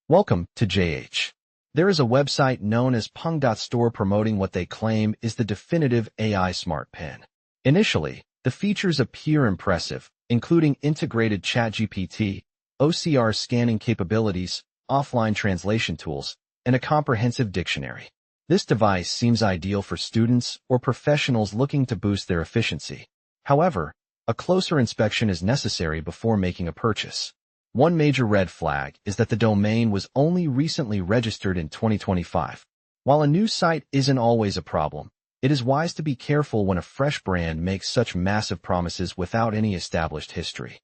Welcome to JH. There is a website known as PenGPT promoting what they claim is the definitive AI smart pen. Initially, the features appear impressive, including integrated ChatGPT, OCR scanning capabilities, offline translation tools, and a comprehensive dictionary. This device seems ideal for students or professionals looking to boost their efficiency. However, a closer inspection is necessary before making a purchase. One major red flag is that the domain was only recently registered in 2025. While a new site isn't always a problem, it is wise to be careful when a fresh brand makes such massive promises without any established history.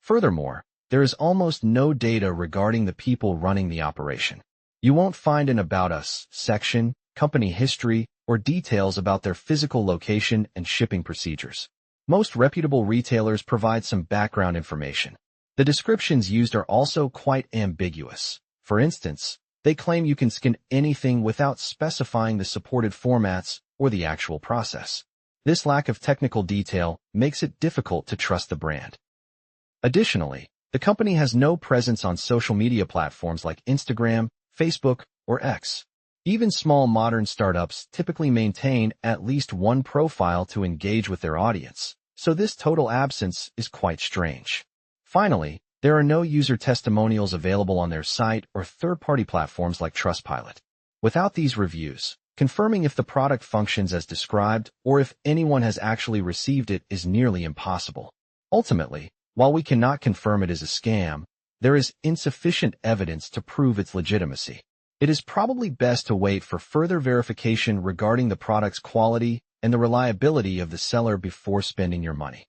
Furthermore, there is almost no data regarding the people running the operation. You won't find an About Us section, company history, or details about their physical location and shipping procedures. Most reputable retailers provide some background information. The descriptions used are also quite ambiguous. For instance, they claim you can scan anything without specifying the supported formats or the actual process. This lack of technical detail makes it difficult to trust the brand. Additionally, the company has no presence on social media platforms like Instagram, Facebook, or X. Even small modern startups typically maintain at least one profile to engage with their audience, so this total absence is quite strange. Finally, there are no user testimonials available on their site or third-party platforms like Trustpilot. Without these reviews, confirming if the product functions as described or if anyone has actually received it is nearly impossible. Ultimately, while we cannot confirm it is a scam, there is insufficient evidence to prove its legitimacy. It is probably best to wait for further verification regarding the product's quality and the reliability of the seller before spending your money.